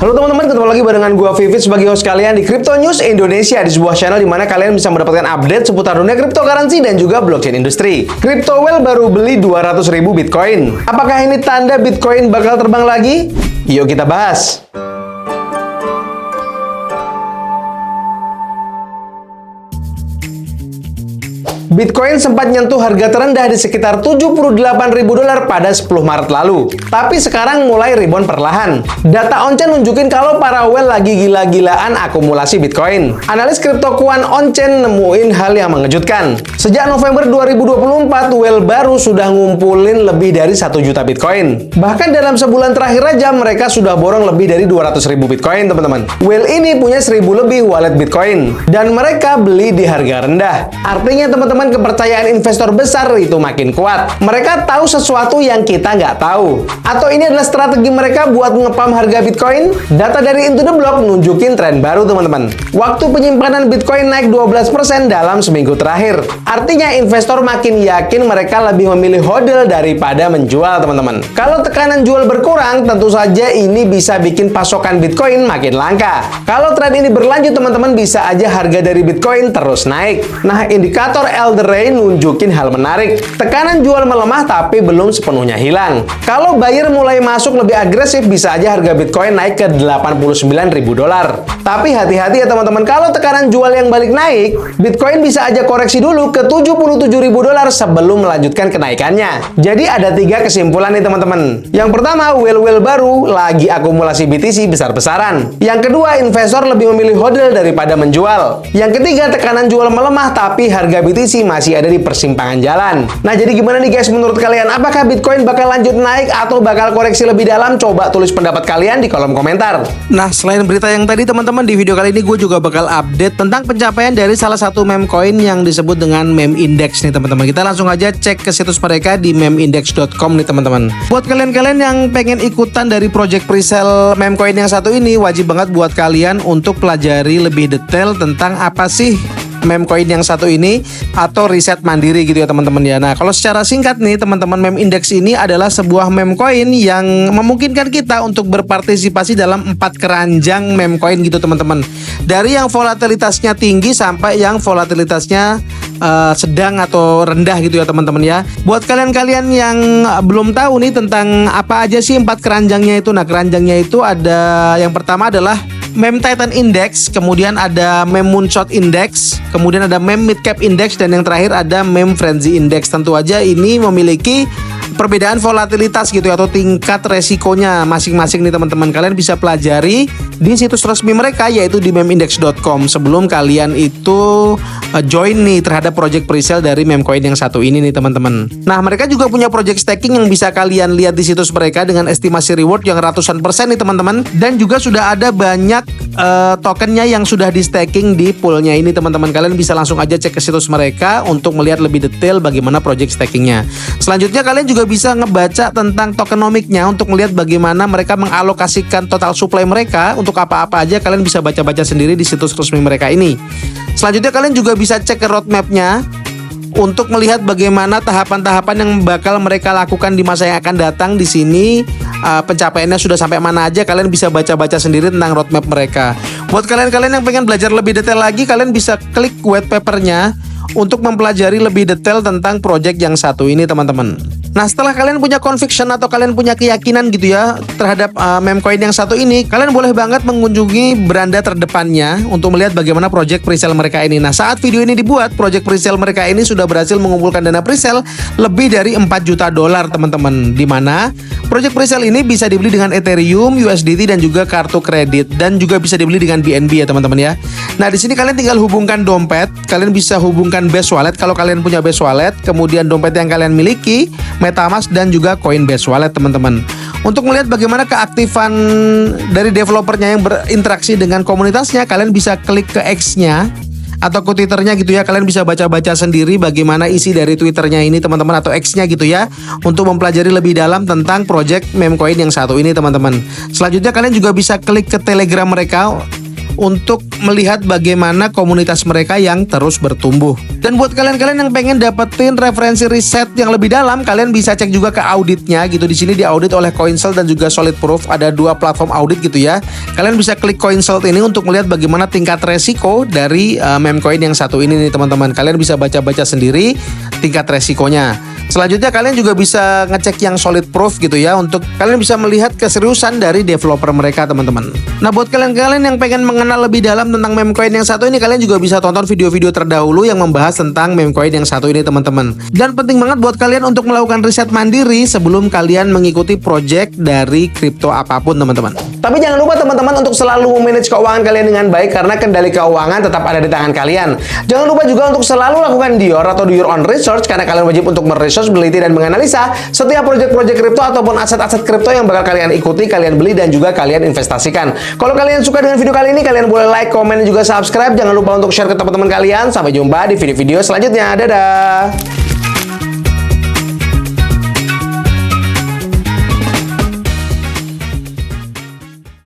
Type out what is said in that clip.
Halo teman-teman, ketemu lagi barengan gua Vivit sebagai host kalian di Crypto News Indonesia, di sebuah channel di mana kalian bisa mendapatkan update seputar dunia cryptocurrency dan juga blockchain industri. CryptoWhale baru beli 200.000 Bitcoin. Apakah ini tanda Bitcoin bakal terbang lagi? Yuk kita bahas. Bitcoin sempat nyentuh harga terendah di sekitar $78.000 pada 10 Maret lalu. Tapi sekarang mulai rebound perlahan. Data on-chain nunjukin kalau para whale lagi gila-gilaan akumulasi Bitcoin. Analis kriptokuan on-chain nemuin hal yang mengejutkan. Sejak November 2024, whale baru sudah ngumpulin lebih dari 1 juta Bitcoin. Bahkan dalam sebulan terakhir aja mereka sudah borong lebih dari 200.000 Bitcoin, teman-teman. Whale ini punya 1.000 lebih wallet Bitcoin. Dan mereka beli di harga rendah. Artinya, teman-teman, kepercayaan investor besar itu makin kuat. Mereka tahu sesuatu yang kita nggak tahu. Atau ini adalah strategi mereka buat ngepam harga Bitcoin? Data dari Into the Block nunjukin tren baru, teman-teman. Waktu penyimpanan Bitcoin naik 12% dalam seminggu terakhir. Artinya investor makin yakin mereka lebih memilih hodl daripada menjual, teman-teman. Kalau tekanan jual berkurang, tentu saja ini bisa bikin pasokan Bitcoin makin langka. Kalau tren ini berlanjut, teman-teman, bisa aja harga dari Bitcoin terus naik. Nah, indikator Elderray nunjukin hal menarik. Tekanan jual melemah tapi belum sepenuhnya hilang. Kalau buyer mulai masuk lebih agresif, bisa aja harga Bitcoin naik ke $89.000. Tapi hati-hati ya teman-teman, kalau tekanan jual yang balik naik, Bitcoin bisa aja koreksi dulu ke $77.000 sebelum melanjutkan kenaikannya. Jadi ada 3 kesimpulan nih teman-teman. Yang pertama, whale-whale baru lagi akumulasi BTC besar-besaran. Yang kedua, investor lebih memilih hodl daripada menjual. Yang ketiga, tekanan jual melemah tapi harga BTC masih ada di persimpangan jalan. Nah, jadi gimana nih guys menurut kalian? Apakah Bitcoin bakal lanjut naik atau bakal koreksi lebih dalam? Coba tulis pendapat kalian di kolom komentar. Nah, selain berita yang tadi teman-teman, di video kali ini gue juga bakal update tentang pencapaian dari salah satu meme coin yang disebut dengan meme index nih teman-teman. Kita langsung aja cek ke situs mereka di memeindex.com nih teman-teman. Buat kalian-kalian yang pengen ikutan dari project presale meme coin yang satu ini, wajib banget buat kalian untuk pelajari lebih detail tentang apa sih meme coin yang satu ini atau riset mandiri gitu ya teman-teman ya. Nah, kalau secara singkat nih teman-teman, meme index ini adalah sebuah meme coin yang memungkinkan kita untuk berpartisipasi dalam 4 keranjang meme coin gitu teman-teman. Dari yang volatilitasnya tinggi sampai yang volatilitasnya sedang atau rendah gitu ya teman-teman ya. Buat kalian-kalian yang belum tahu nih tentang apa aja sih 4 keranjangnya itu. Nah, keranjangnya itu ada, yang pertama adalah meme Titan Index, kemudian ada meme Moonshot Index, kemudian ada meme Midcap Index, dan yang terakhir ada meme Frenzy Index. Tentu aja ini memiliki perbedaan volatilitas gitu ya, atau tingkat resikonya masing-masing nih teman-teman. Kalian bisa pelajari di situs resmi mereka yaitu di memeindex.com sebelum kalian itu join nih terhadap project presale dari meme coin yang satu ini nih teman-teman. Nah, mereka juga punya project staking yang bisa kalian lihat di situs mereka dengan estimasi reward yang ratusan persen nih teman-teman, dan juga sudah ada banyak tokennya yang sudah di staking di poolnya ini teman-teman. Kalian bisa langsung aja cek ke situs mereka untuk melihat lebih detail bagaimana project stakingnya. Selanjutnya kalian juga bisa ngebaca tentang tokenomiknya untuk melihat bagaimana mereka mengalokasikan total supply mereka untuk apa-apa aja. Kalian bisa baca-baca sendiri di situs resmi mereka ini. Selanjutnya kalian juga bisa cek ke roadmapnya untuk melihat bagaimana tahapan-tahapan yang bakal mereka lakukan di masa yang akan datang. Di sini pencapaiannya sudah sampai mana aja, kalian bisa baca-baca sendiri tentang roadmap mereka. Buat kalian-kalian yang pengen belajar lebih detail lagi, kalian bisa klik white papernya untuk mempelajari lebih detail tentang project yang satu ini teman-teman. Nah, setelah kalian punya conviction atau kalian punya keyakinan gitu ya terhadap meme coin yang satu ini, kalian boleh banget mengunjungi beranda terdepannya untuk melihat bagaimana project presale mereka ini. Nah, saat video ini dibuat, project presale mereka ini sudah berhasil mengumpulkan dana presale lebih dari $4 juta teman-teman, di mana project presale ini bisa dibeli dengan Ethereum, USDT, dan juga kartu kredit, dan juga bisa dibeli dengan BNB ya teman-teman ya. Nah, di sini kalian tinggal hubungkan dompet, kalian bisa hubungkan Base Wallet kalau kalian punya Base Wallet, kemudian dompet yang kalian miliki, MetaMask, dan juga Coinbase Wallet teman-teman. Untuk melihat bagaimana keaktifan dari developernya yang berinteraksi dengan komunitasnya, kalian bisa klik ke X-nya atau ke Twitternya gitu ya. Kalian bisa baca-baca sendiri bagaimana isi dari Twitternya ini teman-teman, atau X-nya gitu ya, untuk mempelajari lebih dalam tentang project meme coin yang satu ini teman-teman. Selanjutnya kalian juga bisa klik ke Telegram mereka untuk melihat bagaimana komunitas mereka yang terus bertumbuh. Dan buat kalian-kalian yang pengen dapetin referensi riset yang lebih dalam, kalian bisa cek juga ke auditnya gitu. Di sini diaudit oleh Coinsult dan juga Solid Proof. Ada dua platform audit gitu ya. Kalian bisa klik Coinsult ini untuk melihat bagaimana tingkat resiko dari meme coin yang satu ini nih teman-teman. Kalian bisa baca-baca sendiri tingkat resikonya. Selanjutnya kalian juga bisa ngecek yang Solid Proof gitu ya, untuk kalian bisa melihat keseriusan dari developer mereka teman-teman. Nah buat kalian-kalian yang pengen mengenal lebih dalam tentang meme coin yang satu ini, kalian juga bisa tonton video-video terdahulu yang membahas tentang meme coin yang satu ini teman-teman. Dan penting banget buat kalian untuk melakukan riset mandiri sebelum kalian mengikuti project dari kripto apapun teman-teman. Tapi jangan lupa teman-teman untuk selalu memanage keuangan kalian dengan baik, karena kendali keuangan tetap ada di tangan kalian. Jangan lupa juga untuk selalu lakukan do your own research, karena kalian wajib untuk meresearch, meneliti dan menganalisa setiap proyek-proyek kripto ataupun aset-aset kripto yang bakal kalian ikuti, kalian beli dan juga kalian investasikan. Kalau kalian suka dengan video kali ini, kalian boleh like, komen, dan juga subscribe. Jangan lupa untuk share ke teman-teman kalian. Sampai jumpa di video-video selanjutnya. Dadah.